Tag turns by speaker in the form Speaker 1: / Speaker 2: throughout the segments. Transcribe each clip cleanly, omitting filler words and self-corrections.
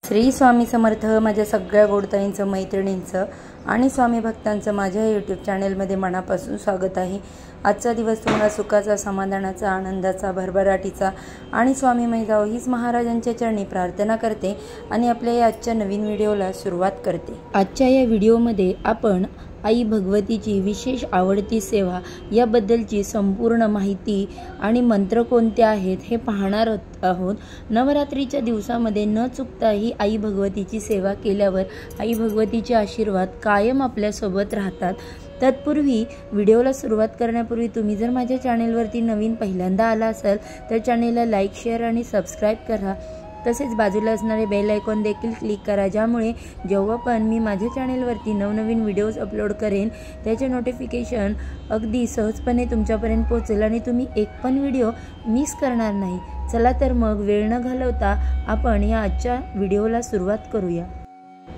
Speaker 1: श्री स्वामी समर्थ। माझ्या सगळ्या गोडताईंचं, मैत्रिणींचं आणि स्वामी भक्तांचं माझ्या यूट्यूब चॅनलमध्ये मनापासून स्वागत आहे। आजचा दिवस तुम्हाला सुखाचा, समाधानाचा, आनंदाचा, भरभराटीचा आणि स्वामीमय जावो हीच महाराजांच्या चरणी प्रार्थना करते आणि आपल्या या आजच्या नवीन व्हिडिओला सुरुवात करते। आजच्या या व्हिडिओमध्ये आपण आई भगवतीची विशेष आवडती सेवा याबद्दलची संपूर्ण माहिती आणि मंत्र कोणते आहेत हे पाहणार आहोत। नवरात्रीच्या दिवसामध्ये न चुकता ही आई भगवतीची सेवा केल्यावर आई भगवतीचे आशीर्वाद कायम आपल्यासोबत राहतात। तत्पूर्वी व्हिडिओला सुरुवात करण्यापूर्वी तुम्ही जर माझ्या चॅनलवरती नवीन पहिल्यांदा आला असाल तर चॅनलला लाईक, शेअर आणि सबस्क्राईब करा। तसेच बाजूला असणारे बेल आयकॉन देखील क्लिक करा, ज्यामुळे जेव्हा पण मी माझ्या चॅनलवरती नवनवीन व्हिडिओज अपलोड करेन त्याचे नोटिफिकेशन अगदी सहजपणे तुमच्यापर्यंत पोहोचेल आणि तुम्ही एक पण व्हिडिओ मिस करणार नाही। चला तर मग वेळ न घालवता आपण या आजच्या व्हिडिओला सुरुवात करूया।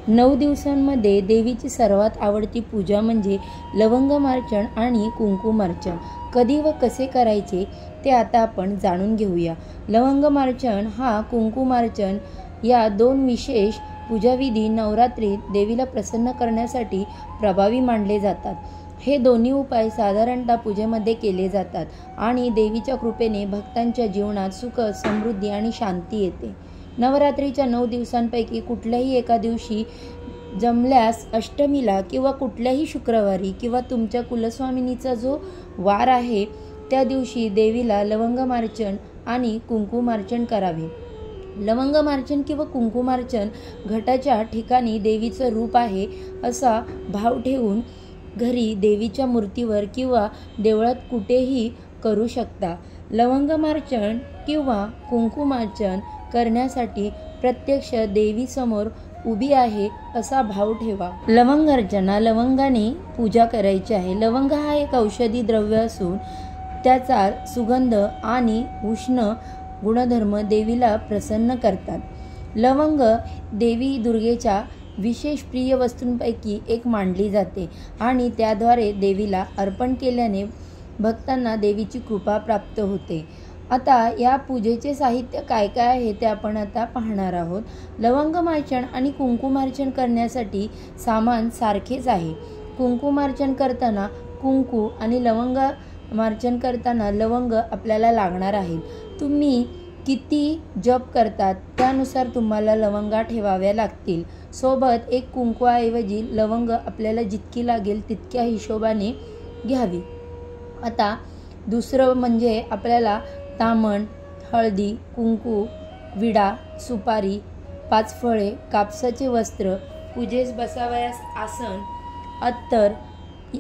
Speaker 1: 9 दिवसांमध्ये देवीची सर्वात आवडती पूजा म्हणजे लवंगमार्चन आणि कुंकुमार्चन। कधी व कसे करायचे ते आता आपण जाणून घेऊया। लवंगमार्चन हा कुंकुमार्चन या दोन विशेष पूजाविधी नवरात्रीत देवीला प्रसन्न करण्यासाठी प्रभावी मानले जातात। हे दोन्ही उपाय साधारणतः पूजेमध्ये केले जातात आणि देवीच्या कृपेने भक्तांच्या जीवनात सुख, समृद्धी आणि शांती येते। नवरात्रीच्या 9 दिवसांपैकी कुठल्याही एका दिवशी जमल्यास अष्टमीला किंवा कुठल्याही शुक्रवारी किंवा तुमच्या कुलस्वामिनीचा जो वार आहे त्या दिवशी देवीला लवंगमार्चन आणि कुंकुमार्चन करावे। लवंगमार्चन किंवा कुंकुमार्चन घटाच्या ठिकाणी देवीचं रूप आहे असा भाव ठेवून घरी देवीच्या मूर्तीवर किंवा देवळात कुठेही करू शकता। लवंगमार्चन किंवा कुंकुमार्चन करण्यासाठी प्रत्यक्ष देवीसमोर उभी आहे असा भाव ठेवा। लवंगार्चना लवंगाने पूजा करायची आहे। लवंग हा एक औषधी द्रव्य असून त्याचा सुगंध आणि उष्ण गुणधर्म देवीला प्रसन्न करतात। लवंग देवी दुर्गेच्या विशेष प्रिय वस्तूंपैकी एक मानली जाते आणि त्याद्वारे देवीला अर्पण केल्याने भक्तांना देवीची कृपा प्राप्त होते। आता या पूजेचे साहित्य काय काय आहे ते आपण आता पाहणार आहोत। लवंगमार्चन आणि कुंकुमार्चन करण्यासाठी सामान सारखेच आहे। कुंकुमार्चन करताना कुंकू आणि लवंगमार्चन करताना लवंग आपल्याला लागणार आहेत। तुम्ही किती जप करतात त्यानुसार तुम्हाला लवंगा ठेवाव्या लागतील। सोबत एक कुंकूऐवजी लवंग आपल्याला जितकी लागेल तितक्या हिशोबाने घ्यावी। आता दुसरं म्हणजे आपल्याला तामण, हळदी, कुंकू, विडा, सुपारी, 5 फळे, कापसाचे वस्त्र, पूजेस बसावयास आसन, अत्तर,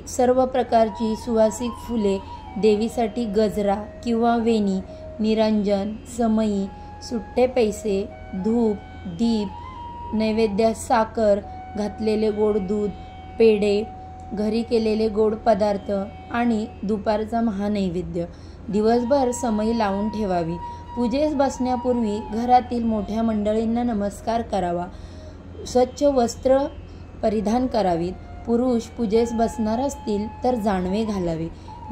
Speaker 1: सर्व प्रकारची सुवासिक फुले, देवीसाठी गजरा किंवा वेणी, निरंजन, समई, सुट्टे पैसे, धूप, दीप, नैवेद्यास साखर, घातलेले गोड दूध, पेढे, घरी केलेले गोड पदार्थ आणि दुपारचा महानैवेद्य। दिवसभर समई लावून ठेवावी। पूजेस बसण्यापूर्वी घरातील मोठ्या मंडळींना नमस्कार करावा। स्वच्छ वस्त्र परिधान करावीत। पुरुष पूजेस बसणार असतील तर जानवे घालावे।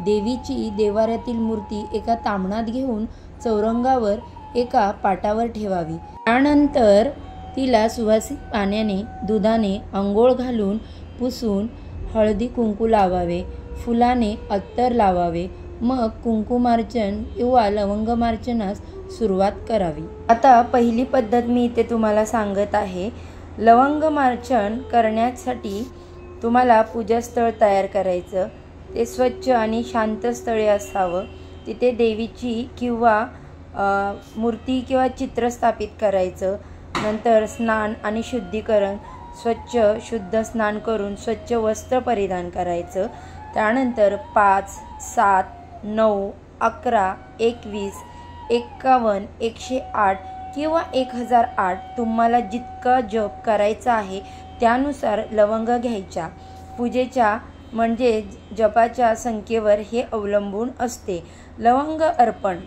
Speaker 1: देवीची देवाऱ्यातील मूर्ती एका तामणात घेऊन चौरंगावर एका पाटावर ठेवावी। त्यानंतर तिला सुवासिक पाण्याने, दुधाने अंघोळ घालून पुसून हळदी कुंकू लावावे, फुलाने अत्तर लावावे। मग कुंकुमार्चन किंवा लवंगमार्चनास सुरुवात करावी। आता पहिली पद्धत मी इथे तुम्हाला सांगत आहे। लवंगमार्चन करण्यासाठी तुम्हाला पूजास्थळ तयार करायचं। ते स्वच्छ आणि शांत स्थळी असावं। तिथे देवीची किंवा मूर्ती किंवा चित्र स्थापित करायचं। नंतर स्नान आणि शुद्धीकरण, स्वच्छ शुद्ध स्नान करून स्वच्छ वस्त्र परिधान करायचं। त्यानंतर 5, 7, 9, 11, 21, 51, 108 किंवा 1008 तुम्हाला जितका जप करायचा आहे त्यानुसार लवंग घ्यायच्या। पूजेच्या म्हणजे जपाच्या संख्येवर हे अवलंबून असते। लवंग अर्पण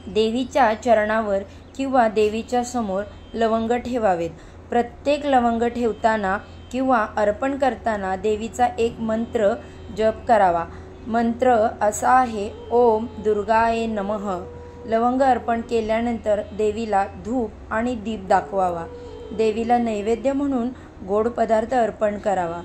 Speaker 1: देवीच्या चरणावर किंवा देवीच्या समोर लवंग ठेवावेत। प्रत्येक लवंग ठेवताना किंवा अर्पण करताना देवीचा एक मंत्र जप करावा। मंत्र असा आहे, ओम दुर्गाये नमः। लवंग अर्पण केल्यानंतर देवीला धूप आणि दीप दाखवावा। देवीला नैवेद्य म्हणून गोड पदार्थ अर्पण करावा.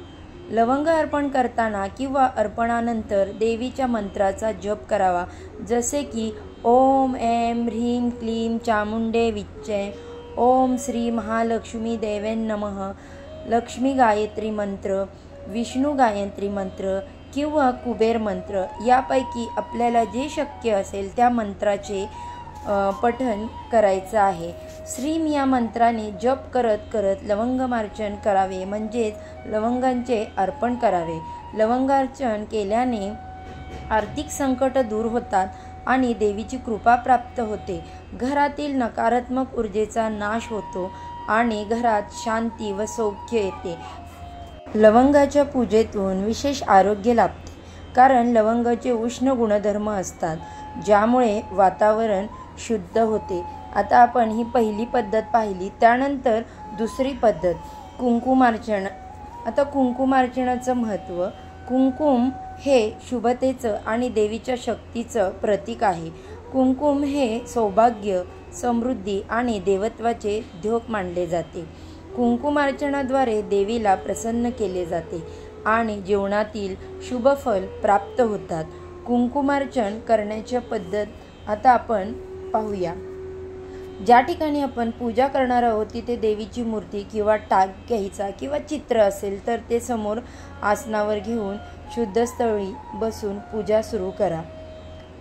Speaker 1: लवंग अर्पण करताना किंवा अर्पणानंतर देवीच्या मंत्राचा जप करावा, जसे की ओम ऐं ह्रीं क्लीं चामुंडे विच्चे, ओम श्री महालक्ष्मी देवे नमः, लक्ष्मी गायत्री मंत्र, विष्णू गायत्री मंत्र किंवा कुबेर मंत्र यापैकी आपल्याला जे शक्य असेल त्या मंत्राचे पठण करायचं आहे. श्रीम या मंत्राने जप करत करत लवंगमार्चन करावे, म्हणजेच लवंगांचे अर्पण करावे. लवंगार्चन केल्याने आर्थिक संकट दूर होतात आणि देवीची कृपा प्राप्त होते. घरातील नकारात्मक ऊर्जेचा नाश होतो आणि घरात शांती व सौख्य येते. लवंगाच्या पूजेतून विशेष आरोग्य लाभते, कारण लवंगाचे उष्ण गुणधर्म असतात, ज्यामुळे वातावरण शुद्ध होते. आता आपण ही पहिली पद्धत पाहिली. त्यानंतर दुसरी पद्धत कुंकुमार्चन. आता कुंकुमार्चनाचं महत्त्व. कुंकुम हे शुभतेचं आणि देवीच्या शक्तीचं प्रतीक आहे. कुंकुम हे सौभाग्य, समृद्धी आणि देवत्वाचे द्योतक मानले जाते. कुंकुमार्चनाद्वारे देवीला प्रसन्न केले जाते आणि जीवनातील शुभफल प्राप्त होतात. कुंकुमार्चन करण्याच्या पद्धत आता आपण पाहूया. ज्या ठिकाणी आपण पूजा करणार आहोत तिथे देवीची मूर्ती किंवा टाक घ्यायचा किंवा चित्र असेल तर ते समोर आसनावर घेऊन शुद्ध स्थळी बसून पूजा सुरू करा.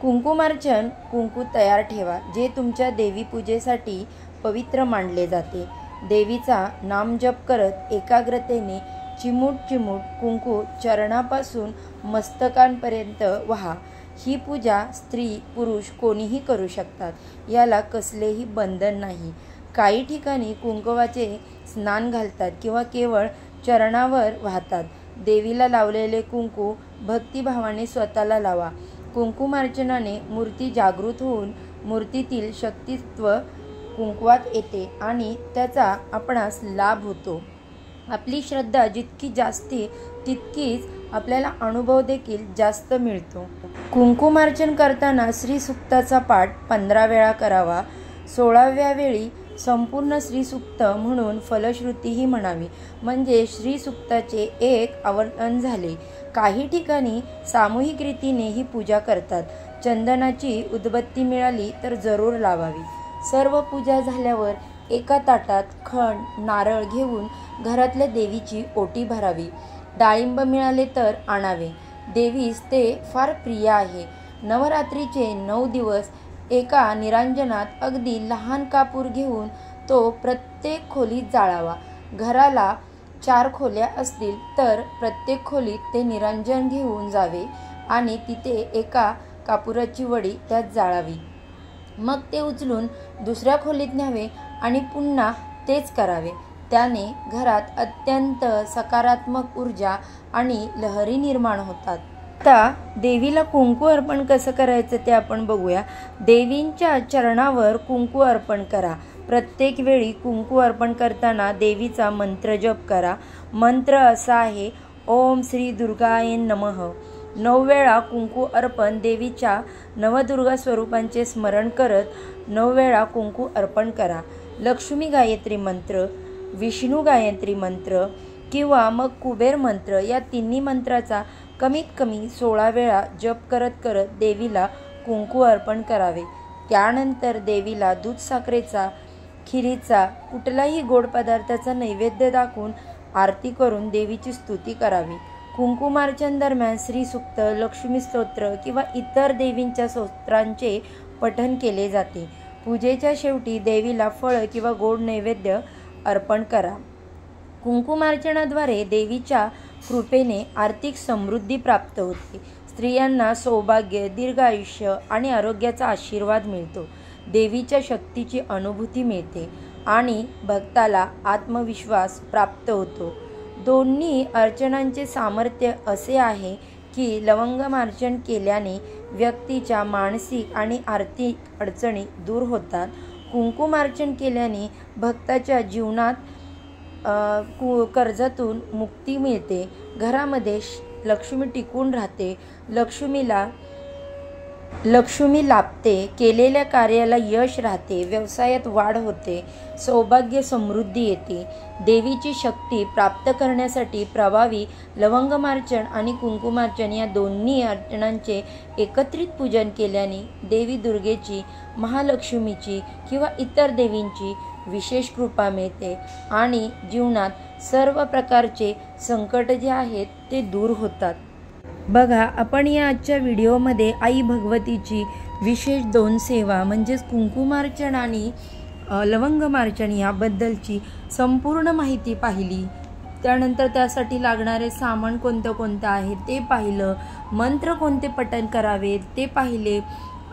Speaker 1: कुंकुमार्चन. कुंकू तयार ठेवा, जे तुमच्या देवी पूजेसाठी पवित्र मानले जाते. देवीचा नामजप करत एकाग्रतेने चिमूट चिमूट कुंकू चरणापासून मस्तकांपर्यंत वहा. ही पूजा स्त्री पुरुष कोणीही करू शकतात. याला कसलेही बंधन नाही. काही ठिकाणी कुंकवाचे स्नान घालतात किंवा केवळ चरणावर वाहतात. देवीला लावलेले कुंकू भक्तिभावाने स्वतःला लावा. कुंकुमार्चनाने मूर्ती जागृत होऊन मूर्तीतील शक्तित्व कुंकवात येते आणि त्याचा आपणास लाभ होतो. आपली श्रद्धा जितकी जास्ती तितकीच आपल्याला अनुभव देखील जास्त मिळतो. कुंकुमार्चन करताना श्रीसूक्ताचा पाठ 15 वेळा करावा. 16व्या वेळी संपूर्ण श्रीसूक्त म्हणून फलश्रुतीही म्हणावी, म्हणजे श्रीसूक्ताचे एक आवर्तन झाले. काही ठिकाणी सामूहिक रीतीने ही पूजा करतात. चंदनाची उदबत्ती मिळाली तर जरूर लावावी. सर्व पूजा झाल्यावर एका ताटात खण नारळ घेऊन घरातल्या देवीची ओटी भरावी. डाळिंब मिळाले तर आणावे. देवीस ते फार प्रिय आहे. नवरात्रीचे 9 दिवस एका निरांजनात अगदी लहान कापूर घेऊन तो प्रत्येक खोलीत जाळावा. घराला 4 खोल्या असतील तर प्रत्येक खोलीत ते निरांजन घेऊन जावे आणि तिथे एका कापुराची वडी त्यात जाळावी. मग ते उचलून दुसऱ्या खोलीत न्यावे आणि पुन्हा तेच करावे. त्याने घरात अत्यंत सकारात्मक ऊर्जा आणि लहरी निर्माण होतात. आता देवीला कुंकू अर्पण कसं करायचं ते आपण बघूया. देवींच्या चरणावर कुंकू अर्पण करा. प्रत्येक वेळी कुंकू अर्पण करताना देवीचा मंत्र जप करा. मंत्र असा आहे, ओम श्री दुर्गाय नमः. 9 वेळा कुंकू अर्पण. देवीच्या नवदुर्गा स्वरूपांचे स्मरण करत 9 वेळा कुंकू अर्पण करा. लक्ष्मी गायत्री मंत्र, विष्णू गायत्री मंत्र किंवा मग कुबेर मंत्र या तिन्ही मंत्राचा कमीत कमी 16 वेळा जप करत करत देवीला कुंकू अर्पण करावे. त्यानंतर देवीला दूध साखरेचा, खिरीचा, कुठलाही गोड पदार्थाचा नैवेद्य दाखवून आरती करून देवीची स्तुती करावी. कुंकुमार्चन दरम्यान श्रीसूक्त, लक्ष्मी स्तोत्र किंवा इतर देवींच्या स्तोत्रांचे पठण केले जाते. पूजेच्या शेवटी देवीला फळ किंवा गोड नैवेद्य अर्पण करा. कुंकुमार्चनाद्वारे देवीच्या कृपेने आर्थिक समृद्धी प्राप्त होते. स्त्रियांना सौभाग्य, दीर्घायुष्य आणि आरोग्याचा आशीर्वाद मिळतो. देवीच्या शक्तीची अनुभूती मिळते आणि भक्ताला आत्मविश्वास प्राप्त होतो. दोन्ही अर्चनांचे सामर्थ्य असे आहे की लवंगमार्चन केल्याने व्यक्तीच्या मानसिक आणि आर्थिक अडचणी दूर होतात. कुंकुमार्चन केल्याने भक्ताच्या जीवनात कर्जातून मुक्ती मिळते. घरामध्ये लक्ष्मी टिकून राहते. लक्ष्मीला लक्ष्मी लाभते, केलेल्या कार्याला यश राहते, व्यवसायात वाढ होते, सौभाग्य समृद्धी येते। देवीची शक्ती प्राप्त करण्यासाठी प्रभावी लवंगमार्चन आणि कुंकुमार्चन या दोन्ही अर्चनांचे एकत्रित पूजन केल्याने देवी दुर्गेची, महालक्ष्मीची किंवा इतर देवींची विशेष कृपा मिळते आणि जीवनात सर्व प्रकारचे संकट जे आहेत ते दूर होतात। बघा, आपण या आजच्या व्हिडिओमध्ये आई भगवतीची विशेष 2 सेवा म्हणजेच कुंकुमार्चन आणि लवंगमार्चन याबद्दलची संपूर्ण माहिती पाहिली। त्यानंतर त्यासाठी लागणारे सामान कोणतं आहे ते पाहिलं, मंत्र कोणते पठण करावे ते पाहिले।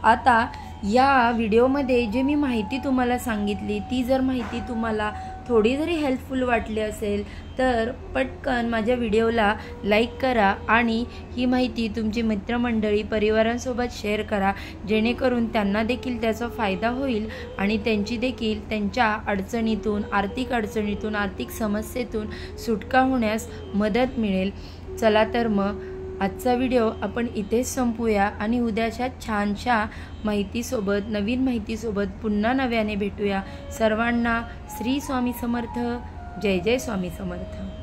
Speaker 1: आता या व्हिडिओमध्ये जे मी माहिती तुम्हाला सांगितली ती जर माहिती तुम्हाला थोडी जरी हेल्पफुल वाटली असेल तर पटकन माझ्या व्हिडिओला लाईक करा आणि ही माहिती तुमची मित्रमंडळी परिवारांसोबत शेअर करा, जेणेकरून त्यांना देखील त्याचा फायदा होईल आणि त्यांची देखील त्यांच्या अडचणीतून, आर्थिक समस्येतून सुटका होण्यास मदत मिळेल। चला तर मग आजचा व्हिडिओ आपण इथेच संपूया आणि उद्याच्या छानशा माहितीसोबत, नवीन माहितीसोबत पुन्हा नव्याने भेटूया। सर्वांना श्री स्वामी समर्थ। जय जय स्वामी समर्थ।